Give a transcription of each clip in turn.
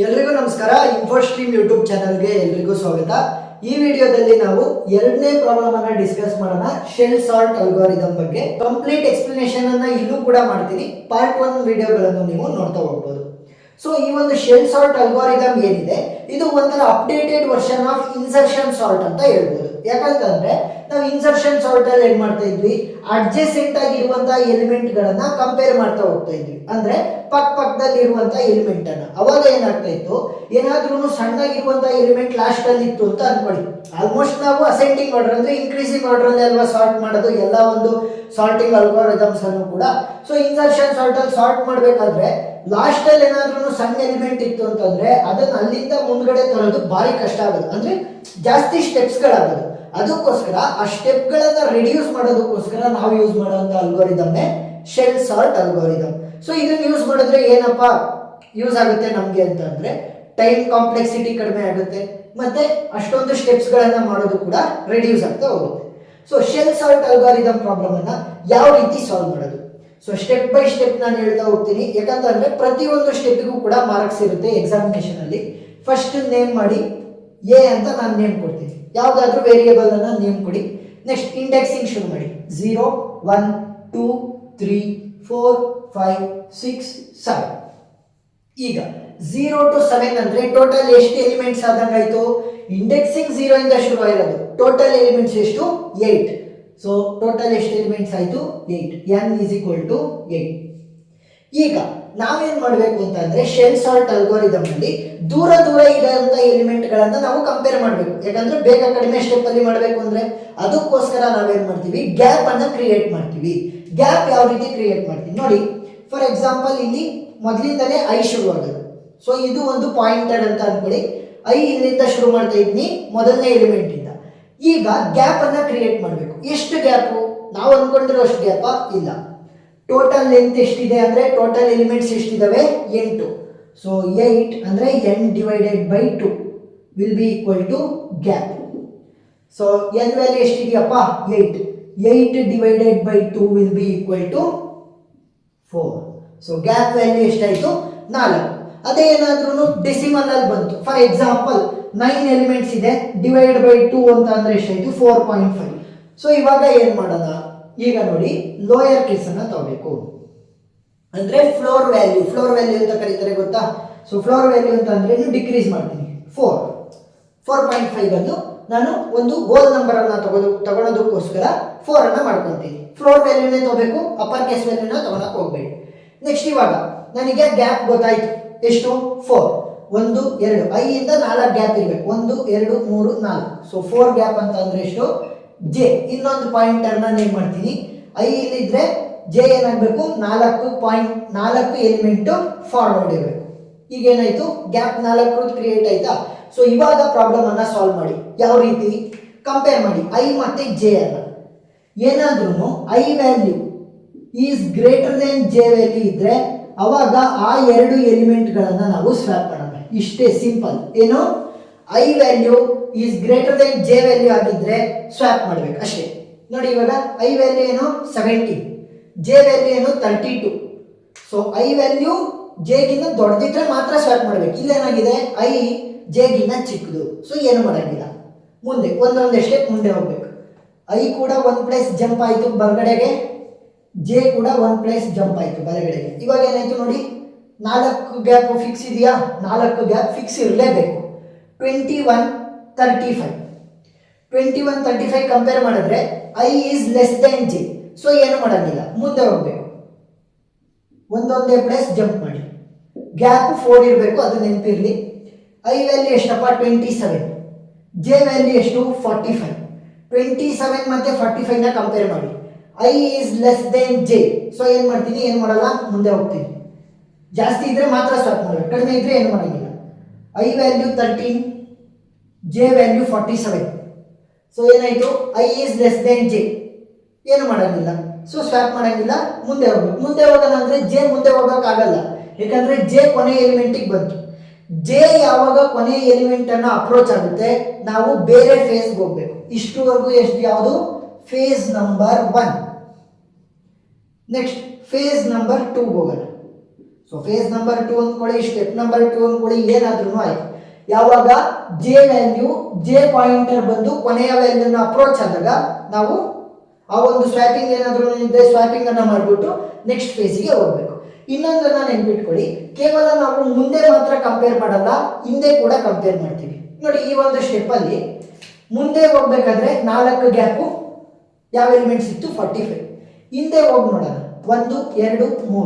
ಎಲ್ರಿಗೂ ನಮಸ್ಕಾರ. ಇನ್ಫೋಸ್ಟ್ರೀಮ್ ಯೂಟ್ಯೂಬ್ ಚಾನಲ್ಗೆ ಎಲ್ರಿಗೂ ಸ್ವಾಗತ. ಈ ವಿಡಿಯೋದಲ್ಲಿ ನಾವು ಎರಡನೇ ಪ್ರಾಬ್ಲಮ್ ಅನ್ನ ಡಿಸ್ಕಸ್ ಮಾಡೋಣ. ಶೆಲ್ ಸಾರ್ಟ್ ಅಲ್ಗಾರಿದಮ್ ಬಗ್ಗೆ ಕಂಪ್ಲೀಟ್ ಎಕ್ಸ್ಪ್ಲನೇಷನ್ ಅನ್ನ ಇಲ್ಲೂ ಕೂಡ ಮಾಡ್ತೀನಿ. ಪಾರ್ಟ್ 1 ವಿಡಿಯೋಗಳನ್ನು ನೀವು ನೋಡ್ತಾ ಹೋಗ್ಬೋದು. ಸೊ ಈ ಒಂದು ಶೆಲ್ ಸಾರ್ಟ್ ಅಲ್ಗಾರಿದಮ್ ಏನಿದೆ, ಇದು ಒಂಥರ updated version of insertion sort ಅಂತ ಹೇಳ್ಬೋದು. ಯಾಕಂತಂದ್ರೆ ನಾವು ಇನ್ಸರ್ಷನ್ ಸಾರ್ಟ್ ಅಲ್ಲಿ ಏನ್ ಮಾಡ್ತಾ ಇದ್ವಿ, ಅಡ್ಜಸೆಂಟ್ ಆಗಿರುವಂತಹ ಎಲಿಮೆಂಟ್ ಗಳನ್ನ ಕಂಪೇರ್ ಮಾಡ್ತಾ ಹೋಗ್ತಾ ಇದ್ವಿ. ಅಂದ್ರೆ ಪಕ್ಕದಲ್ಲಿ ಇರುವಂತಹ ಎಲಿಮೆಂಟ್ ಅನ್ನ ಅವಾಗ ಏನಾಗ್ತಾ ಇತ್ತು, ಏನಾದ್ರೂ ಸಣ್ಣಗಿರುವಂತಹ ಎಲಿಮೆಂಟ್ ಲಾಸ್ಟ್ ಅಲ್ಲಿ ಇತ್ತು ಅಂತ ಅನ್ಕೊಳ್ಳಿ. ಆಲ್ಮೋಸ್ಟ್ ನಾವು ಅಸೆಂಡಿಂಗ್ ಆರ್ಡರ್ ಅಂದ್ರೆ ಇನ್ಕ್ರೀಸಿಂಗ್ ಆರ್ಡರ್ ಅಲ್ಲಿ ಅಲ್ವಾ ಸಾರ್ಟ್ ಮಾಡೋದು ಎಲ್ಲ ಒಂದು ಸಾರ್ಟಿಂಗ್ ಅಲ್ಗಾರಿದಮ್ಸ್ ಅನ್ನು ಕೂಡ. ಸೊ ಇನ್ಸರ್ಷನ್ ಸಾರ್ಟ್ ಅಲ್ಲಿ ಸಾರ್ಟ್ ಮಾಡ್ಬೇಕಾದ್ರೆ ಲಾಸ್ಟ್ ಅಲ್ಲಿ ಏನಾದ್ರೂ ಸಣ್ಣ ಎಲಿಮೆಂಟ್ ಇತ್ತು ಅಂತಂದ್ರೆ ಅದನ್ನ ಅಲ್ಲಿಂದ ಮುಂದ್ಗಡೆ ತರೋದು ಭಾರಿ ಕಷ್ಟ ಆಗೋದು, ಅಂದ್ರೆ ಜಾಸ್ತಿ ಸ್ಟೆಪ್ಸ್ ಗಳಾಗೋದು. ಅದಕ್ಕೋಸ್ಕರ ಆ ಸ್ಟೆಪ್ ಗಳನ್ನ ರಿಡ್ಯೂಸ್ ಮಾಡೋದಕ್ಕೋಸ್ಕರ ನಾವು ಯೂಸ್ ಮಾಡುವಂತ ಅಲ್ಗಾರಿದಮ್ನೇ ಶೆಲ್ ಸಾರ್ಟ್ ಅಲ್ಗಾರಿದಮ್. ಸೊ ಇದನ್ನ ಯೂಸ್ ಮಾಡಿದ್ರೆ ಏನಪ್ಪಾ ಯೂಸ್ ಆಗುತ್ತೆ ನಮ್ಗೆ ಅಂತಂದ್ರೆ, ಟೈಮ್ ಕಾಂಪ್ಲೆಕ್ಸಿಟಿ ಕಡಿಮೆ ಆಗುತ್ತೆ, ಮತ್ತೆ ಅಷ್ಟೊಂದು ಸ್ಟೆಪ್ಸ್ ಗಳನ್ನ ಮಾಡೋದು ಕೂಡ ರಿಡ್ಯೂಸ್ ಆಗ್ತಾ ಹೋಗುತ್ತೆ. So shell sort algorithm problem ಅನ್ನ ಯಾವ ರೀತಿ ಸಾಲ್ವ್ ಮಾಡೋದು, ಸೊ ಸ್ಟೆಪ್ ಬೈ ಸ್ಟೆಪ್ ನಾನು ಹೇಳ್ತಾ ಹೋಗ್ತೀನಿ. ಯಾಕಂತಂದ್ರೆ ಪ್ರತಿಯೊಂದು ಸ್ಟೆಪ್ಗೂ ಕೂಡ ಮಾರ್ಕ್ಸ್ ಇರುತ್ತೆ ಎಕ್ಸಾಮಿನೇಷನ್ ಅಲ್ಲಿ. ಫಸ್ಟ್ ನೇಮ್ ಮಾಡಿ, ಎ ಅಂತ ನಾನು ನೇಮ್ ಕೊಡ್ತೀನಿ, ಯಾವ್ದಾದ್ರು ವೇರಿಯೇಬಲ್ ಅನ್ನ ನೇಮ್ ಕೊಡಿ. ನೆಕ್ಸ್ಟ್ ಇಂಡೆಕ್ಸಿಂಗ್ ಶುರು ಮಾಡಿ. 0 1 2 3 4 5 6 7. ಈಗ 0 to 7 ಅಂದ್ರೆ ಟೋಟಲ್ ಎಷ್ಟು ಎಲಿಮೆಂಟ್ಸ್ ಆದಂಗಾಯ್ತು? ಇಂಡೆಕ್ಸಿಂಗ್ 0 ಇಂದ ಶುರು ಆಗಿರೋದು. ಟೋಟಲ್ ಎಲಿಮೆಂಟ್ಸ್ ಎಷ್ಟು? 8. ಸೊ ಟೋಟಲ್ ಎಷ್ಟು ಎಲಿಮೆಂಟ್ಸ್ ಆಯ್ತು? 8. n is equal to 8. ಈಗ ನಾವೇನ್ ಮಾಡಬೇಕು ಅಂತಂದ್ರೆ ಶೆಲ್ ಸಾರ್ಟ್ ಅಲ್ಗಾರಿದಮ್ ಅಲ್ಲಿ ದೂರ ಇರುವಂತ ಎಲಿಮೆಂಟ್ ಗಳನ್ನ ನಾವು ಕಂಪೇರ್ ಮಾಡಬೇಕು. ಯಾಕಂದ್ರೆ ಬೇಗ ಕಡಿಮೆ ಸ್ಟೆಪ್ ಅಲ್ಲಿ ಮಾಡಬೇಕು ಅಂದ್ರೆ ಅದಕ್ಕೋಸ್ಕರ ನಾವೇನ್ ಮಾಡ್ತೀವಿ, ಗ್ಯಾಪ್ ಅನ್ನ ಕ್ರಿಯೇಟ್ ಮಾಡ್ತೀವಿ. ಗ್ಯಾಪ್ ಯಾವ ರೀತಿ ಕ್ರಿಯೇಟ್ ಮಾಡ್ತೀವಿ ನೋಡಿ. ಫಾರ್ ಎಕ್ಸಾಂಪಲ್ ಇಲ್ಲಿ ಮೊದಲಿಂದಲೇ ಐ ಶುರು ಆಗೋದು. ಸೊ ಇದು ಒಂದು ಪಾಯಿಂಟರ್ ಅಂತ ಅನ್ಕೊಳ್ಳಿ. ಐ ಇಲ್ಲಿಂದ ಶುರು ಮಾಡ್ತಾ ಇದ್ನಿ ಮೊದಲನೇ ಎಲಿಮೆಂಟ್ ಇಂದ. ಈಗ ಗ್ಯಾಪ್ ಅನ್ನ ಕ್ರಿಯೇಟ್ ಮಾಡಬೇಕು. ಎಷ್ಟು ಗ್ಯಾಪು? ನಾವು ಅನ್ಕೊಂಡಿರೋ ಅಷ್ಟು ಗ್ಯಾಪ ಇಲ್ಲ. ಟೋಟಲ್ ಲೆಂತ್ ಎಷ್ಟಿದೆ ಅಂದ್ರೆ ಟೋಟಲ್ ಎಲಿಮೆಂಟ್ಸ್ ಎಷ್ಟಿದಾವೆ? 8. ಸೊ 8 ಅಂದ್ರೆ n divided by 2 will be equal to gap. So n value ಎಷ್ಟಿದೆಯಪ್ಪ? 8. 8 ಡಿವೈಡೆಡ್ ಬೈ 2 ವಿಲ್ ಬಿ ಈಕ್ವಲ್ ಟು 4. ಸೊ ಗ್ಯಾಪ್ ವ್ಯಾಲ್ಯೂ ಎಷ್ಟಾಯ್ತು? 4. ಅದೇ ಏನಾದ್ರೂ ಡೆಸಿಮಲ್ ಅಲ್ಲಿ ಬಂತು, ಫಾರ್ ಎಕ್ಸಾಂಪಲ್ 9 ಎಲಿಮೆಂಟ್ಸ್ ಇದೆ, ಡಿವೈಡ್ ಬೈ 2 ಅಂತ ಅಂದ್ರೆ ಎಷ್ಟಾಯ್ತು? 4.5. ಸೊ ಇವಾಗ ಏನ್ ಮಾಡೋಣ, ಈಗ ನೋಡಿ ಲೋಯರ್ ಕೇಸ್ ಅನ್ನ ತಗೋಬೇಕು. ಅಂದ್ರೆ ಫ್ಲೋರ್ ವ್ಯಾಲ್ಯೂ ಅಂತ ಕರೀತಾರೆ, ಗೊತ್ತಾ? ಸೊ ಫ್ಲೋರ್ ವ್ಯಾಲ್ಯೂ ಅಂತ ಅಂದ್ರೆ ಡಿಕ್ರೀಸ್ ಮಾಡ್ತೀನಿ. 4.5 ಅನ್ನು ನಾನು ಒಂದು ಹೋಲ್ ನಂಬರ್ ಅನ್ನ ತಗೊಳೋದಕ್ಕೋಸ್ಕರ 4 ಅನ್ನ ಮಾಡ್ಕೊಂತೀನಿ. ಫ್ಲೋರ್ ವ್ಯಾಲ್ಯೂನೇ ತಗೋಬೇಕು, ಅಪ್ಪರ್ ಕೇಸ್ ವ್ಯಾಲ್ಯೂನ ತಗೊಳಕ್ ಹೋಗ್ಬೇಡಿ. ನೆಕ್ಸ್ಟ್ ಇವಾಗ ನನಗೆ ಗ್ಯಾಪ್ ಗೊತ್ತಾಯ್ತು, ಎಷ್ಟು? 4. 1 2 ಐ ಇಂದ 4 ಗ್ಯಾಪ್ ಇರಬೇಕು. 1 2 3 4. ಸೊ 4 ಗ್ಯಾಪ್ ಅಂತ ಅಂದ್ರೆ ಎಷ್ಟು? ಜೆ. ಇನ್ನೊಂದು ಪಾಯಿಂಟರ್ ನಾನು ಏನ್ ಮಾಡ್ತೀನಿ, ಐ ಇಲ್ಲಿದ್ರೆ ಜೆ ಏನಾಗಬೇಕು? 4 ಎಲಿಮೆಂಟ್ ಫಾರ್ವರ್ಡ್ ಇರಬೇಕು. ಈಗ ಏನಾಯ್ತು? ಗ್ಯಾಪ್ 4 ಕ್ರಿಯೇಟ್ ಆಯ್ತಾ? ಸೊ ಇವಾಗ ಪ್ರಾಬ್ಲಮ್ ಅನ್ನ ಸಾಲ್ವ್ ಮಾಡಿ. ಯಾವ ರೀತಿ? ಕಂಪೇರ್ ಮಾಡಿ ಐ ಮತ್ತೆ ಜೆ ಅನ್ನ. ಏನಾದ್ರೂ I value is greater than J value ಇದ್ರೆ ಅವಾಗ ಆ 2 ಎಲಿಮೆಂಟ್ ಗಳನ್ನ ನಾವು ಸ್ವ್ಯಾಪ್ ಮಾಡೋಣ. ಇಷ್ಟೇ ಸಿಂಪಲ್. ಏನು? I value is greater than J value ಆಗಿದ್ರೆ ಸ್ವ್ಯಾಪ್ ಮಾಡ್ಬೇಕು ಅಷ್ಟೇ. ನೋಡಿ ಇವಾಗ ಐ ವ್ಯಾಲ್ಯೂ ಏನು? 17, ಜೆ ವ್ಯಾಲ್ಯೂ ಏನು? 32. ಸೊ ಐ ವ್ಯಾಲ್ಯೂ ಜೆ ಗಿನ್ನ ದೊಡ್ಡದಿದ್ರೆ ಮಾತ್ರ ಸ್ವ್ಯಾಪ್ ಮಾಡ್ಬೇಕು. ಇಲ್ಲೇನಾಗಿದೆ, ಐ ಜೆ ಗಿನ್ನ ಚಿಕ್ಕದು. ಸೊ ಏನು ಮಾಡಂಗಿಲ್ಲ. ಮುಂದೆ ಒಂದೊಂದೇ ಸ್ಟೆಪ್ ಮುಂದೆ ಹೋಗ್ಬೇಕು. ಐ ಕೂಡ 1 ಪ್ಲೇಸ್ ಜಂಪ್ ಆಯ್ತು ಬಲಗಡೆಗೆ, ಜೆ ಕೂಡ 1 ಪ್ಲೇಸ್ ಜಂಪ್ ಆಯ್ತು ಬಲಗಡೆಗೆ. ಇವಾಗ ಏನಾಯ್ತು ನೋಡಿ, 4 ಗ್ಯಾಪ್ ಫಿಕ್ಸ್ ಇದೆಯಾ? 4 ಗ್ಯಾಪ್ ಫಿಕ್ಸ್ ಇರಲೇಬೇಕು. 21 35 21 35 ಕಂಪೇರ್ ಮಾಡಿದ್ರೆ I is less than J. So ಏನು ಮಾಡಂಗಿಲ್ಲ, ಮುಂದೆ ಹೋಗ್ಬೇಕು. ಒಂದೊಂದೇ ಪ್ಲೇಸ್ ಜಂಪ್ ಮಾಡಿ. ಗ್ಯಾಪ್ 4 ಇರಬೇಕು, ಅದು ನೆನಪಿರಲಿ. ಐ ವ್ಯಾಲ್ಯೂ ಎಷ್ಟಪ್ಪ? 27. ಜೆ ವ್ಯಾಲ್ಯೂ ಎಷ್ಟು? 45. 27 ಮತ್ತೆ 45 ನ ಕಂಪೇರ್ ಮಾಡಿ. I is less than J. So ಏನ್ ಮಾಡ್ತೀನಿ, ಏನು ಮಾಡಲ್ಲ, ಮುಂದೆ ಹೋಗ್ತೀನಿ. ಜಾಸ್ತಿ ಇದ್ರೆ ಮಾತ್ರ ಸ್ಟಾಪ್ ಮಾಡಬೇಕು, ಕಡಿಮೆ ಇದ್ರೆ ಏನು ಮಾಡಂಗಿಲ್ಲ. I value 13, J value 47. So ಏನಾಯ್ತು? I is less than J. ಏನು ಮಾಡಂಗಿಲ್ಲ, ಸೊ ಸ್ವ್ಯಾಪ್ ಮಾಡಂಗಿಲ್ಲ, ಮುಂದೆ ಹೋಗ್ಬೇಕು. ಮುಂದೆ ಹೋಗೋಣ ಅಂದ್ರೆ ಜೆ ಮುಂದೆ ಹೋಗೋಕ್ಕಾಗಲ್ಲ, ಯಾಕಂದ್ರೆ ಜೆ ಕೊನೆ ಎಲಿಮೆಂಟಿಗೆ ಬಂತು. ಜೆ ಯಾವಾಗ ಕೊನೆ ಎಲಿಮೆಂಟ್ ಅನ್ನ ಅಪ್ರೋಚ್ ಆಗುತ್ತೆ ನಾವು ಬೇರೆ ಫೇಸ್ಗೆ ಹೋಗ್ಬೇಕು. ಇಷ್ಟುವರೆಗೂ ಎಷ್ಟು? ಯಾವುದು? Phase number 1. Next phase number 2 ಹೋಗೋಣ. ಸೊ ಫೇಸ್ ನಂಬರ್ 2 ಅಂದ್ಕೊಳ್ಳಿ, ಸ್ಟೆಪ್ ನಂಬರ್ 2 ಅಂದ್ಕೊಳ್ಳಿ, ಏನಾದ್ರೂ ಆಯ್ತು. ಯಾವಾಗ ಜೆ ವ್ಯಾಲ್ಯೂ ಜೆ ಪಾಯಿಂಟರ್ ಬಂದು ಕೊನೆಯ ವ್ಯಾಲ್ಯೂನ ಅಪ್ರೋಚ್ ಆದಾಗ ನಾವು ಆ ಒಂದು ಸ್ವ್ಯಾಪಿಂಗ್ ಏನಾದರೂ ಇದೆ ಸ್ವ್ಯಾಪಿಂಗ್ ಅನ್ನ ಮಾಡಿಬಿಟ್ಟು ನೆಕ್ಸ್ಟ್ ಫೇಸಿಗೆ ಹೋಗ್ಬೇಕು. ಇನ್ನೊಂದನ್ನ ನೆನ್ಪಿಟ್ಕೊಳ್ಳಿ, ಕೇವಲ ನಾವು ಮುಂದೆ ಮಾತ್ರ ಕಂಪೇರ್ ಮಾಡಲ್ಲ, ಹಿಂದೆ ಕೂಡ ಕಂಪೇರ್ ಮಾಡ್ತೀವಿ. ನೋಡಿ ಈ ಒಂದು ಸ್ಟೆಪ್ ಅಲ್ಲಿ ಮುಂದೆ ಹೋಗ್ಬೇಕಾದ್ರೆ 4 ಗ್ಯಾಪು ಯಾವ ಎಲಿಮೆಂಟ್ಸ್ ಇತ್ತು 45. ಹಿಂದೆ ಹೋಗಿ ನೋಡೋಣ 1 2 3.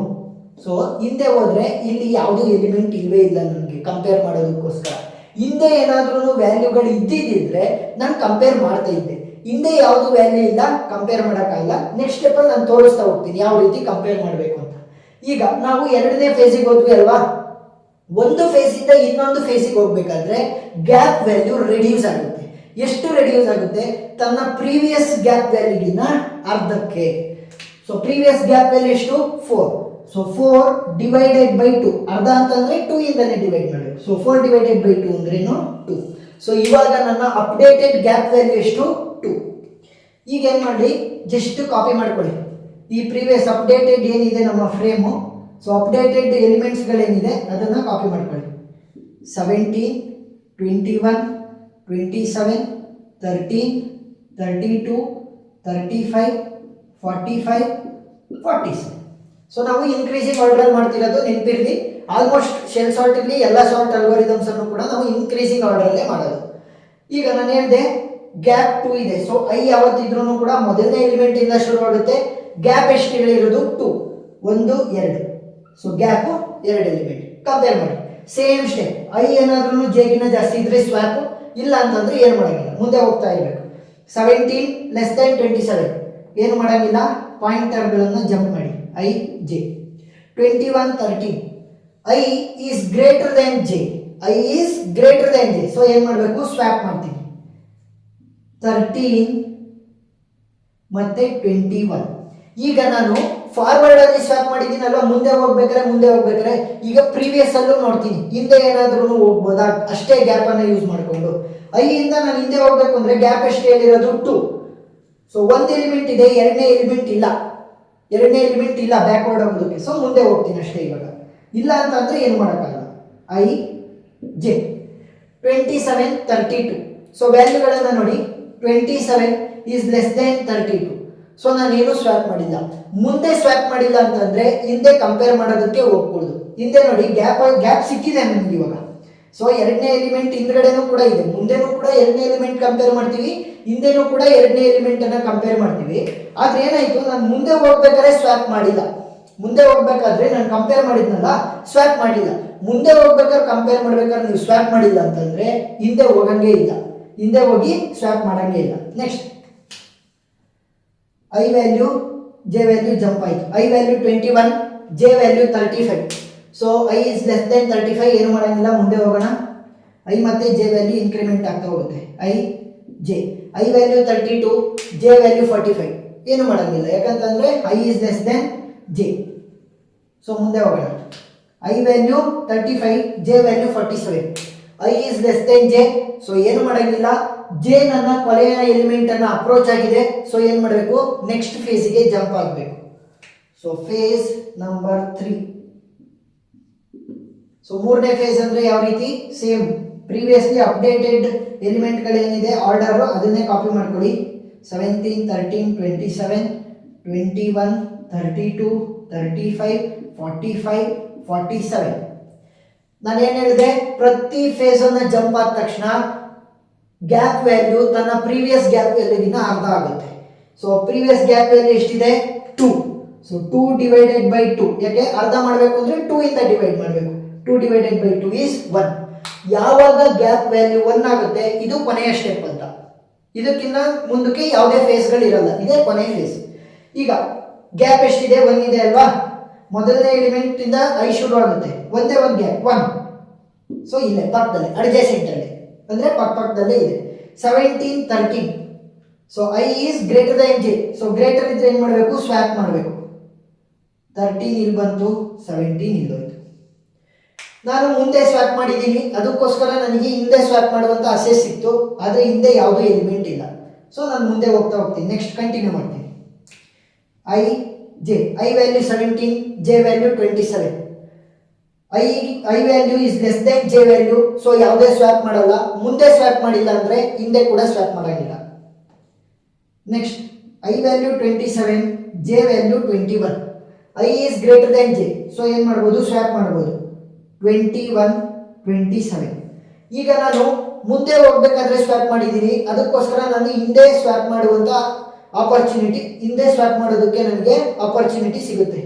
ಸೊ ಹಿಂದೆ ಹೋದ್ರೆ ಇಲ್ಲಿ ಯಾವುದೂ ಎಲಿಮೆಂಟ್ ಇಲ್ವೇ ಇಲ್ಲ ನನಗೆ ಕಂಪೇರ್ ಮಾಡೋದಕ್ಕೋಸ್ಕರ. ಹಿಂದೆ ಏನಾದ್ರೂ ವ್ಯಾಲ್ಯೂಗಳು ಇದ್ದಿದ್ದಿದ್ರೆ ನಾನು ಕಂಪೇರ್ ಮಾಡ್ತಾ ಇದ್ದೆ. ಹಿಂದೆ ಯಾವುದು ವ್ಯಾಲ್ಯೂ ಇಲ್ಲ, ಕಂಪೇರ್ ಮಾಡೋಕ್ಕಾಗಲ್ಲ. ನೆಕ್ಸ್ಟ್ ಸ್ಟೆಪ್ಪಲ್ಲಿ ನಾನು ತೋರಿಸ್ತಾ ಹೋಗ್ತೀನಿ ಯಾವ ರೀತಿ ಕಂಪೇರ್ ಮಾಡಬೇಕು ಅಂತ. ಈಗ ನಾವು 2ನೇ ಫೇಸಿಗೆ ಹೋದ್ವಿ ಅಲ್ವಾ, ಒಂದು ಫೇಸಿಂದ ಇನ್ನೊಂದು ಫೇಸಿಗೆ ಹೋಗ್ಬೇಕಾದ್ರೆ ಗ್ಯಾಪ್ ವ್ಯಾಲ್ಯೂ ರೆಡ್ಯೂಸ್ ಆಗುತ್ತೆ. ಎಷ್ಟು ರೆಡ್ಯೂಸ್ ಆಗುತ್ತೆ? ತನ್ನ ಪ್ರೀವಿಯಸ್ ಗ್ಯಾಪ್ ವ್ಯಾಲ್ಯೂಗಿನ ಅರ್ಧಕ್ಕೆ. ಸೊ ಪ್ರೀವಿಯಸ್ ಗ್ಯಾಪ್ ವ್ಯಾಲ್ಯೂ ಎಷ್ಟು 4. ಸೊ 4 ಡಿವೈಡೆಡ್ ಬೈ 2, ಅರ್ಧ ಅಂತಂದ್ರೆ 2 ಇಂದನೇ ಡಿವೈಡ್ ಮಾಡಬೇಕು. ಸೊ 4 ಡಿವೈಡೆಡ್ ಬೈ 2 ಅಂದ್ರೇನು 2. ಸೊ ಇವಾಗ ನನ್ನ ಅಪ್ಡೇಟೆಡ್ ಗ್ಯಾಪ್ ವ್ಯಾಲ್ಯೂ ಎಷ್ಟು 2. ಈಗ ಏನು ಮಾಡಿ, ಜಸ್ಟ್ ಕಾಪಿ ಮಾಡ್ಕೊಳ್ಳಿ ಈ ಪ್ರೀವಿಯಸ್ ಅಪ್ಡೇಟೆಡ್ ಏನಿದೆ ನಮ್ಮ ಫ್ರೇಮು. ಸೊ ಅಪ್ಡೇಟೆಡ್ ಎಲಿಮೆಂಟ್ಸ್ಗಳೇನಿದೆ ಅದನ್ನು ಕಾಪಿ ಮಾಡ್ಕೊಳ್ಳಿ. 17 21 27 13 32 35 45 47. ಸೊ ನಾವು ಇನ್ಕ್ರೀಸಿಂಗ್ ಆರ್ಡರ್ ಮಾಡ್ತಿರೋದು ನೆನಪಿರಲಿ. ಆಲ್ಮೋಸ್ಟ್ ಶೆಲ್ ಸಾರ್ಟ್ ಇರಲಿ ಎಲ್ಲ ಸಾರ್ಟ್ ಅಲ್ಗೋರಿದಮ್ಸ್ ಅನ್ನು ಕೂಡ ನಾವು ಇನ್ಕ್ರೀಸಿಂಗ್ ಆರ್ಡರಲ್ಲೇ ಮಾಡೋದು. ಈಗ ನಾನು ಹೇಳಿದೆ ಗ್ಯಾಪ್ 2 ಇದೆ. ಸೊ ಐ ಯಾವತ್ತಿದ್ರೂ ಕೂಡ ಮೊದಲನೇ ಎಲಿಮೆಂಟ್ ಇಂದ ಶುರುವಾಗುತ್ತೆ. ಗ್ಯಾಪ್ ಎಷ್ಟು ಹೇಳಿರೋದು 2 1 2. ಸೊ ಗ್ಯಾಪ್ 2 ಎಲಿಮೆಂಟ್ ಕಂಪೇರ್ ಮಾಡಿ. ಸೇಮ್ ಸ್ಟೆಪ್, ಐ ಏನಾದ್ರೂ ಜೆಗಿನ ಜಾಸ್ತಿ ಇದ್ರೆ ಸ್ವ್ಯಾಪ್, ಇಲ್ಲ ಅಂತಂದ್ರೆ ಏನು ಮಾಡೋಂಗಿಲ್ಲ, ಮುಂದೆ ಹೋಗ್ತಾ ಇರಬೇಕು. 17 ಲೆಸ್ ದೆನ್ 27 ಏನು ಮಾಡೋಂಗಿಲ್ಲ, ಪಾಯಿಂಟರ್ಗಳನ್ನು ಜಂಪ್ ಮಾಡಿ I J. 21 13 I is greater than J, I is greater than J. So ಏನು ಮಾಡಬೇಕು, ಸ್ವ್ಯಾಪ್ ಮಾಡ್ತೀನಿ. 13 ಮತ್ತೆ 21. ಈಗ ನಾನು ಫಾರ್ವರ್ಡ್ ಅಲ್ಲಿ ಸ್ವ್ಯಾಪ್ ಮಾಡಿದ್ದೀನಲ್ವ, ಮುಂದೆ ಹೋಗ್ಬೇಕಾದ್ರೆ ಈಗ ಪ್ರೀವಿಯಸ್ ಅಲ್ಲೂ ನೋಡ್ತೀನಿ ಹಿಂದೆ ಏನಾದ್ರೂ ಹೋಗ್ಬೋದಾ, ಅಷ್ಟೇ ಗ್ಯಾಪ್ ಅನ್ನ ಯೂಸ್ ಮಾಡಿಕೊಂಡು. ಐ ಇಂದ ನಾನು ಹಿಂದೆ ಹೋಗ್ಬೇಕು ಅಂದ್ರೆ ಗ್ಯಾಪ್ ಎಷ್ಟು ಹೇಳಿರೋದು 2. ಸೊ ಒಂದು ಎಲಿಮೆಂಟ್ ಇದೆ, ಎರಡನೇ ಎಲಿಮೆಂಟ್ ಇಲ್ಲ ಬ್ಯಾಕ್ವರ್ಡ್ ಹೋಗೋದಕ್ಕೆ. ಸೊ ಮುಂದೆ ಹೋಗ್ತೀನಿ ಅಷ್ಟೇ. ಇವಾಗ ಇಲ್ಲ ಅಂತಂದ್ರೆ ಏನು ಮಾಡೋಕ್ಕಾಗಲ್ಲ. I J. 27 32. ಸೊ ವ್ಯಾಲ್ಯೂಗಳನ್ನು ನೋಡಿ, 27 ಈಸ್ ಲೆಸ್ ದೆನ್ 32. ಸೊ ನಾನೇನು ಸ್ವ್ಯಾಪ್ ಮಾಡಿಲ್ಲ. ಮುಂದೆ ಸ್ವ್ಯಾಪ್ ಮಾಡಿಲ್ಲ ಅಂತಂದ್ರೆ ಹಿಂದೆ ಕಂಪೇರ್ ಮಾಡೋದಕ್ಕೆ ಹೋಗ್ಕೊಡುದು. ಹಿಂದೆ ನೋಡಿ ಗ್ಯಾಪ್ ಸಿಕ್ಕಿದೆ ನಮ್ಗೆ ಇವಾಗ. ಸೊ ಎರಡನೇ ಎಲಿಮೆಂಟ್ ಹಿಂದ್ಗಡೆನೂ ಕೂಡ ಇದೆ, ಮುಂದೆನೂ ಕೂಡ ಎರಡನೇ ಎಲಿಮೆಂಟ್ ಕಂಪೇರ್ ಮಾಡ್ತೀವಿ, ಹಿಂದೆನೂ ಕೂಡ ಎರಡನೇ ಎಲಿಮೆಂಟ್ ಅನ್ನ ಕಂಪೇರ್ ಮಾಡ್ತೀವಿ. ಆದ್ರೆ ಏನಾಯ್ತು, ನಾನು ಮುಂದೆ ಹೋಗ್ಬೇಕಾದ್ರೆ ಸ್ವ್ಯಾಪ್ ಮಾಡಿಲ್ಲ. ಮುಂದೆ ಹೋಗ್ಬೇಕಾದ್ರೆ ನಾನು ಕಂಪೇರ್ ಮಾಡಿದ್ನಲ್ಲ, ಸ್ವ್ಯಾಪ್ ಮಾಡಿಲ್ಲ. ಮುಂದೆ ಹೋಗ್ಬೇಕಾದ್ರೆ ಕಂಪೇರ್ ಮಾಡ್ಬೇಕಾದ್ರೆ ನೀವು ಸ್ವ್ಯಾಪ್ ಮಾಡಿಲ್ಲ ಅಂತಂದ್ರೆ ಹಿಂದೆ ಹೋಗಂಗೆ ಇಲ್ಲ, ಹಿಂದೆ ಹೋಗಿ ಸ್ವ್ಯಾಪ್ ಮಾಡಂಗೆ ಇಲ್ಲ. Next I value J value jump ಆಯಿತು. I value 21, J value 35. So I is less than 35, ಏನು ಮಾಡೋಂಗಿಲ್ಲ, ಮುಂದೆ ಹೋಗೋಣ. ಐ ಮತ್ತೆ ಜೆ ವ್ಯಾಲ್ಯೂ ಇನ್ಕ್ರಿಮೆಂಟ್ ಆಗ್ತಾ ಹೋಗುತ್ತೆ. I J. I value 32, J value 45, ಏನು ಮಾಡೋಂಗಿಲ್ಲ, ಯಾಕಂತಂದ್ರೆ I is less than J. So ಮುಂದೆ ಹೋಗೋಣ. I value 35, J value 47, I is less than J. So ಏನು ಮಾಡೋಂಗಿಲ್ಲ, ಜೆ ನನ್ನ ಕೊನೆಯ ಎಲಿಮೆಂಟ್ ಅನ್ನ ಅಪ್ರೋಚ್ ಆಗಿದೆ. ಸೊ ಏನು ಮಾಡಬೇಕು, ನೆಕ್ಸ್ಟ್ ಫೇಸಿಗೆ ಜಂಪ್ ಆಗಬೇಕು. So phase number 3. ಸೊ ಮೂರನೇ ಫೇಸ್ ಅಂದ್ರೆ ಯಾವ ರೀತಿ, ಸೇಮ್ ಪ್ರೀವಿಯಸ್ಲಿ ಅಪ್ಡೇಟೆಡ್ ಎಲಿಮೆಂಟ್ಗಳೇನಿದೆ ಆರ್ಡರ್ ಅದನ್ನೇ ಕಾಪಿ ಮಾಡ್ಕೊಳ್ಳಿ. 17 13 27 21 32 35 45 47. ನಾನು ಏನು ಹೇಳಿದೆ, ಪ್ರತಿ ಫೇಸ್ ಅನ್ನ ಜಂಪ್ ಆದ ತಕ್ಷಣ ಗ್ಯಾಪ್ ವ್ಯಾಲ್ಯೂ ತನ್ನ ಪ್ರೀವಿಯಸ್ ಗ್ಯಾಪ್ ವ್ಯಾಲ್ಯೂಗಿನ ಅರ್ಧ ಆಗುತ್ತೆ. ಸೊ ಪ್ರೀವಿಯಸ್ ಗ್ಯಾಪ್ ವ್ಯಾಲ್ಯೂ ಎಷ್ಟಿದೆ 2. ಸೊ 2 ಡಿವೈಡೆಡ್ ಬೈ 2, ಯಾಕೆ ಅರ್ಧ ಮಾಡಬೇಕು ಅಂದ್ರೆ 2 ಇಂದ ಡಿವೈಡ್ ಮಾಡಬೇಕು. 2 ಡಿವೈಡೆಡ್ ಬೈ 2 ಈಸ್ 1. ಯಾವಾಗ ಗ್ಯಾಪ್ ವ್ಯಾಲ್ಯೂ 1 ಆಗುತ್ತೆ, ಇದು ಕೊನೆಯ ಸ್ಟೆಪ್ ಅಂತ. ಇದಕ್ಕಿಂತ ಮುಂದಕ್ಕೆ ಯಾವುದೇ ಫೇಸ್ಗಳು ಇರಲ್ಲ, ಇದೇ ಕೊನೆಯ ಫೇಸ್. ಈಗ ಗ್ಯಾಪ್ ಎಷ್ಟಿದೆ, 1 ಇದೆ ಅಲ್ವಾ. ಮೊದಲನೇ ಎಲಿಮೆಂಟ್ ಇಂದ ಐ ಶುರು ಆಗುತ್ತೆ, ಒಂದೇ ಒಂದು ಗ್ಯಾಪ್ 1. ಸೊ ಇಲ್ಲೇ ಪಕ್ಕದಲ್ಲಿ ಅಡ್ಜಸೆಂಟ್ ಅಲ್ಲಿ ಅಂದ್ರೆ ಪಕ್ಕದಲ್ಲೇ ಇದೆ. 17 13. So I is greater than J. So greater ಇದ್ರೆ ಏನು ಮಾಡಬೇಕು, ಸ್ವ್ಯಾಪ್ ಮಾಡಬೇಕು. 13 ಇಲ್ಲಿ ಬಂತು, 17 ಇಲ್ಲಿ ಹೋಯ್ತು. ನಾನು ಮುಂದೆ ಸ್ವ್ಯಾಪ್ ಮಾಡಿದ್ದೀನಿ, ಅದಕ್ಕೋಸ್ಕರ ನನಗೆ ಹಿಂದೆ ಸ್ವ್ಯಾಪ್ ಮಾಡುವಂತ ಅಸೆಸ್ ಸಿಕ್ತು, ಆದರೆ ಹಿಂದೆ ಯಾವುದೂ ಎಲಿಮೆಂಟ್ ಇಲ್ಲ. ಸೊ ನಾನು ಮುಂದೆ ಹೋಗ್ತೀನಿ. ನೆಕ್ಸ್ಟ್ ಕಂಟಿನ್ಯೂ ಮಾಡ್ತೀನಿ. I J. I value 17, J value 27. I value is less than J value. So ಯಾವುದೇ ಸ್ವ್ಯಾಪ್ ಮಾಡಲ್ಲ, ಮುಂದೆ ಸ್ವ್ಯಾಪ್ ಮಾಡಿಲ್ಲ ಅಂದ್ರೆ ಹಿಂದೆ ಕೂಡ ಸ್ವ್ಯಾಪ್ ಮಾಡಂಗಿಲ್ಲ. Next I value 27, J value 21. I is greater than J. So ಏನು ಮಾಡ್ಬೋದು, ಸ್ವ್ಯಾಪ್ ಮಾಡ್ಬೋದು 21, 27. ಈಗ ನಾನು ಮುಂದೆ ಹೋಗ್ಬೇಕಾದ್ರೆ ಸ್ವ್ಯಾಪ್ ಮಾಡಿದ್ದೀನಿ, ಅದಕ್ಕೋಸ್ಕರ ನಾನು ಹಿಂದೆ ಸ್ವ್ಯಾಪ್ ಮಾಡುವಂಥ ಆಪರ್ಚುನಿಟಿ, ಹಿಂದೆ ಸ್ವ್ಯಾಪ್ ಮಾಡೋದಕ್ಕೆ ನನಗೆ ಆಪರ್ಚುನಿಟಿ ಸಿಗುತ್ತೆ.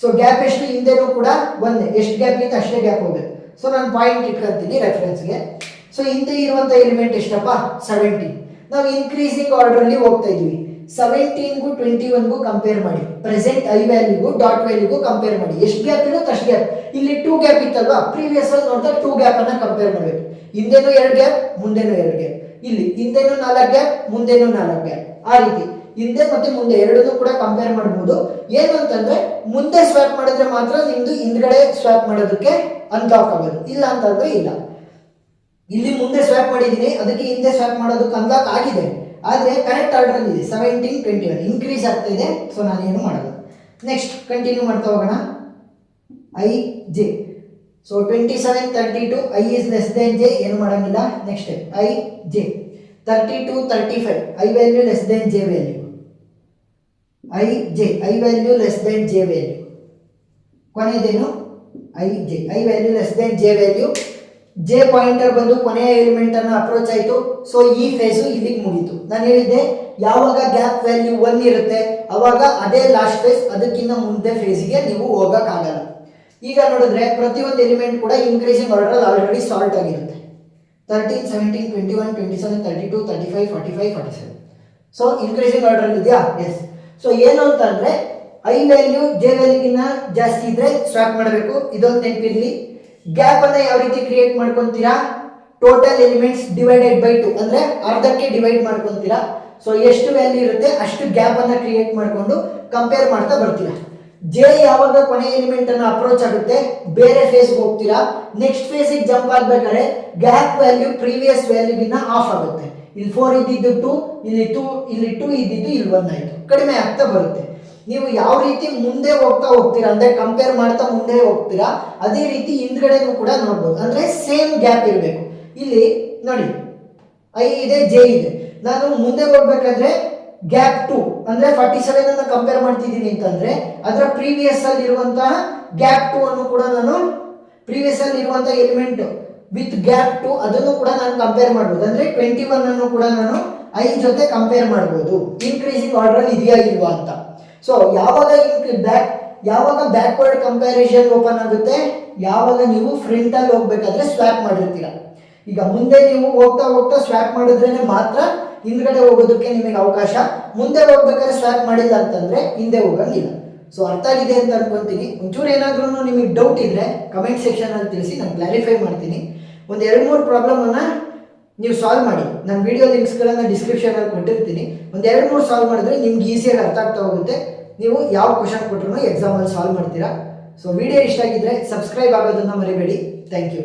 ಸೊ ಗ್ಯಾಪ್ ಎಷ್ಟು, ಹಿಂದೆನೂ ಕೂಡ ಒಂದೇ, ಎಷ್ಟು ಗ್ಯಾಪ್ ಇತ್ತು ಅಷ್ಟೇ ಗ್ಯಾಪ್ ಹೋಗುತ್ತೆ. ಸೊ ನಾನು ಪಾಯಿಂಟ್ ಇಟ್ಕೊಳ್ತೀನಿ ರೆಫರೆನ್ಸ್ಗೆ. ಸೊ ಹಿಂದೆ ಇರುವಂಥ ಎಲಿಮೆಂಟ್ ಎಷ್ಟಪ್ಪ, 17. ನಾವು ಇನ್ಕ್ರೀಸಿಂಗ್ ಆರ್ಡ್ರಲ್ಲಿ ಹೋಗ್ತಾ ಇದ್ದೀವಿ. 17ಗೂ 21ಗೂ ಕಂಪೇರ್ ಮಾಡಿ, ಪ್ರೆಸೆಂಟ್ ಐ ವ್ಯಾಲ್ಯೂಗೂ ಡಾಟ್ ವ್ಯಾಲ್ಯೂಗೂ ಕಂಪೇರ್ ಮಾಡಿ. ಎಷ್ಟು ಗ್ಯಾಪ್ ಇರುತ್ತೆ ಅಷ್ಟು ಗ್ಯಾಪ್. ಇಲ್ಲಿ 2 ಗ್ಯಾಪ್ ಇತ್ತಲ್ವಾ, ಪ್ರೀವಿಯಸ್ ಅಲ್ಲಿ ನೋಡ್ತಾ 2 ಗ್ಯಾಪ್ ಅನ್ನ ಕಂಪೇರ್ ಮಾಡಬೇಕು. ಹಿಂದೆನೂ 2 ಗ್ಯಾಪ್, ಮುಂದೆನೂ 2 ಗ್ಯಾಪ್. ಇಲ್ಲಿ ಹಿಂದೆನೂ 4 ಗ್ಯಾಪ್, ಮುಂದೆನೂ 4 ಗ್ಯಾಪ್. ಆ ರೀತಿ ಹಿಂದೆ ಮತ್ತೆ ಮುಂದೆ ಎರಡನ್ನೂ ಕೂಡ ಕಂಪೇರ್ ಮಾಡಬಹುದು. ಏನು ಅಂತಂದ್ರೆ ಮುಂದೆ ಸ್ವ್ಯಾಪ್ ಮಾಡಿದ್ರೆ ಮಾತ್ರ ನಿಮ್ದು ಹಿಂದ್ಗಡೆ ಸ್ವ್ಯಾಪ್ ಮಾಡೋದಕ್ಕೆ ಅನ್ಲಾಕ್ ಆಗೋದು, ಇಲ್ಲ ಅಂತಂದ್ರೆ ಇಲ್ಲ. ಇಲ್ಲಿ ಮುಂದೆ ಸ್ವ್ಯಾಪ್ ಮಾಡಿದ್ದೀನಿ, ಅದಕ್ಕೆ ಹಿಂದೆ ಸ್ವ್ಯಾಪ್ ಮಾಡೋದಕ್ಕೆ ಅನ್ಲಾಕ್ ಆಗಿದೆ, ಆದರೆ ಕರೆಕ್ಟ್ ಆರ್ಡರ್ ಇದೆ. 17, 21 ಇನ್ಕ್ರೀಸ್ ಆಗ್ತಾ ಇದೆ. ಸೊ ನಾನೇನು ಮಾಡಲ್ಲ. ನೆಕ್ಸ್ಟ್ ಕಂಟಿನ್ಯೂ ಮಾಡ್ತಾ ಹೋಗೋಣ. I J. So 27, 32 I is less than J, ಏನು ಮಾಡಂಗಿಲ್ಲ. Next I J 32, 35 I value less than J value. I J I value less than J value. ಕೊನೆಯದೇನು, I J I value less than J value. J pointer ಬಂದು ಕೊನೆಯ element ಅನ್ನು approach ಆಯಿತು. So ಈ face ಇಲ್ಲಿಗೆ ಮುಗೀತು. ನಾನು ಹೇಳಿದ್ದೆ ಯಾವಾಗ ಗ್ಯಾಪ್ ವ್ಯಾಲ್ಯೂ 1 ಇರುತ್ತೆ ಅವಾಗ ಅದೇ ಲಾಸ್ಟ್ ಫೇಸ್, ಅದಕ್ಕಿಂತ ಮುಂದೆ ಫೇಸಿಗೆ ನೀವು ಹೋಗೋಕ್ಕಾಗಲ್ಲ. ಈಗ ನೋಡಿದ್ರೆ ಪ್ರತಿಯೊಂದು ಎಲಿಮೆಂಟ್ ಕೂಡ ಇನ್ಕ್ರೀಸಿಂಗ್ ಆರ್ಡರ್ ಆಲ್ರೆಡಿ ಸಾಲ್ಟ್ ಆಗಿರುತ್ತೆ. 13, 17, 21, 27, 32, 35, 45, 47. ಸೊ ಇನ್ಕ್ರೀಸಿಂಗ್ ಆರ್ಡರ್ ಇದೆಯಾ? ಎಸ್. ಸೊ ಏನು ಅಂತಂದ್ರೆ ಐ ವ್ಯಾಲ್ಯೂ ಜೆ ವ್ಯಾಲ್ಯೂಗಿನ್ನ ಜಾಸ್ತಿ ಇದ್ರೆ ಸ್ವ್ಯಾಪ್ ಮಾಡಬೇಕು. ಇದೊಂದು ನೆನಪಿರಲಿ. ಗ್ಯಾಪ್ ಅನ್ನ ಯಾವ ರೀತಿ ಕ್ರಿಯೇಟ್ ಮಾಡ್ಕೊಂತೀರಾ, ಟೋಟಲ್ ಎಲಿಮೆಂಟ್ಸ್ ಡಿವೈಡೆಡ್ ಬೈ 2 ಅಂದ್ರೆ ಅರ್ಧಕ್ಕೆ ಡಿವೈಡ್ ಮಾಡ್ಕೊಂತೀರಾ. ಸೊ ಎಷ್ಟು ವ್ಯಾಲ್ಯೂ ಇರುತ್ತೆ ಅಷ್ಟು ಗ್ಯಾಪ್ ಅನ್ನ ಕ್ರಿಯೇಟ್ ಮಾಡಿಕೊಂಡು ಕಂಪೇರ್ ಮಾಡ್ತಾ ಬರ್ತೀರಾ. ಜೆ ಯಾವಾಗ ಕೊನೆ ಎಲಿಮೆಂಟ್ ಅನ್ನು ಅಪ್ರೋಚ್ ಆಗುತ್ತೆ ಬೇರೆ ಫೇಸ್ ಹೋಗ್ತೀರಾ. ನೆಕ್ಸ್ಟ್ ಫೇಸ್ ಜಂಪ್ ಆಗ್ಬೇಕಾದ್ರೆ ಗ್ಯಾಪ್ ವ್ಯಾಲ್ಯೂ ಪ್ರೀವಿಯಸ್ ವ್ಯಾಲ್ಯೂಗಿನ್ನ ಆಫ್ ಆಗುತ್ತೆ. ಇಲ್ಲಿ 4 ಇದ್ದಿದ್ದು 2, ಇಲ್ಲಿ 2 ಇದ್ದಿದ್ದು ಇಲ್ಲಿ 1 ಆಯ್ತು, ಕಡಿಮೆ ಆಗ್ತಾ ಬರುತ್ತೆ. ನೀವು ಯಾವ ರೀತಿ ಮುಂದೆ ಹೋಗ್ತೀರಾ ಅಂದ್ರೆ ಕಂಪೇರ್ ಮಾಡ್ತಾ ಮುಂದೆ ಹೋಗ್ತೀರಾ, ಅದೇ ರೀತಿ ಹಿಂದ್ಗಡೆನೂ ಕೂಡ ನೋಡ್ಬೋದು. ಅಂದ್ರೆ ಸೇಮ್ ಗ್ಯಾಪ್ ಇರಬೇಕು. ಇಲ್ಲಿ ನೋಡಿ ಐ ಇದೆ, ಜೆ ಇದೆ. ನಾನು ಮುಂದೆ ಹೋಗ್ಬೇಕಾದ್ರೆ ಗ್ಯಾಪ್ 2 ಅಂದ್ರೆ 47 ಅನ್ನು ಕಂಪೇರ್ ಮಾಡ್ತಿದ್ದೀನಿ ಅಂತಂದ್ರೆ ಅದರ ಪ್ರೀವಿಯಸ್ ಅಲ್ಲಿ ಇರುವಂತಹ ಗ್ಯಾಪ್ 2 ಅನ್ನು ಕೂಡ ನಾನು ಪ್ರೀವಿಯಸ್ ಅಲ್ಲಿ ಇರುವಂತಹ ಎಲಿಮೆಂಟ್ ವಿತ್ ಗ್ಯಾಪ್ 2 ಅದನ್ನು ಕೂಡ ನಾನು ಕಂಪೇರ್ ಮಾಡಬಹುದು. ಅಂದ್ರೆ 21 ಅನ್ನು ಕೂಡ ನಾನು ಐ ಜೊತೆ ಕಂಪೇರ್ ಮಾಡಬಹುದು. ಇನ್ಕ್ರೀಸಿಂಗ್ ಆರ್ಡರ್ ಇದೆಯಾ ಇಲ್ವಾ ಅಂತ. ಸೊ ಯಾವಾಗ ಬ್ಯಾಕ್ವರ್ಡ್ ಕಂಪ್ಯಾರಿಸನ್ ಓಪನ್ ಆಗುತ್ತೆ, ಯಾವಾಗ ನೀವು ಫ್ರಂಟ್ ಅಲ್ಲಿ ಹೋಗ್ಬೇಕಾದ್ರೆ ಸ್ವ್ಯಾಪ್ ಮಾಡಿರ್ತೀರಾ. ಈಗ ಮುಂದೆ ನೀವು ಹೋಗ್ತಾ ಸ್ವ್ಯಾಪ್ ಮಾಡಿದ್ರೇನೆ ಮಾತ್ರ ಹಿಂದ್ಗಡೆ ಹೋಗೋದಕ್ಕೆ ನಿಮಗೆ ಅವಕಾಶ. ಮುಂದೆ ಹೋಗ್ಬೇಕಾದ್ರೆ ಸ್ವ್ಯಾಪ್ ಮಾಡಿಲ್ಲ ಅಂತಂದ್ರೆ ಹಿಂದೆ ಹೋಗಂಗಿಲ್ಲ. ಸೊ ಅರ್ಥ ಆಗಿದೆ ಅಂತ ಅನ್ಕೊಂತೀನಿ. ಒಂಚೂರು ಏನಾದ್ರೂ ನಿಮಗೆ ಡೌಟ್ ಇದ್ರೆ ಕಮೆಂಟ್ ಸೆಕ್ಷನ್ ಅಲ್ಲಿ ತಿಳಿಸಿ, ನಾನು ಕ್ಲಾರಿಫೈ ಮಾಡ್ತೀನಿ. ಒಂದು 2-3 ಪ್ರಾಬ್ಲಮ್ ಅನ್ನ ನೀವು ಸಾಲ್ವ್ ಮಾಡಿ. ನನ್ನ ವಿಡಿಯೋ ಲಿಂಕ್ಸ್ಗಳನ್ನು ಡಿಸ್ಕ್ರಿಪ್ಷನ್ ಅಲ್ಲಿ ಕೊಟ್ಟಿರ್ತೀನಿ. ಒಂದು 2-3 ಸಾಲ್ವ್ ಮಾಡಿದ್ರೆ ನಿಮ್ಗೆ ಈಸಿಯಾಗಿ ಅರ್ಥ ಆಗ್ತಾ ಹೋಗುತ್ತೆ. ನೀವು ಯಾವ ಕ್ವಶನ್ ಕೊಟ್ಟರು ಎಕ್ಸಾಮಲ್ಲಿ ಸಾಲ್ವ್ ಮಾಡ್ತೀರಾ. ಸೊ ವಿಡಿಯೋ ಇಷ್ಟ ಆಗಿದ್ರೆ ಸಬ್ಸ್ಕ್ರೈಬ್ ಆಗೋದನ್ನ ಮರಿಬೇಡಿ. Thank you.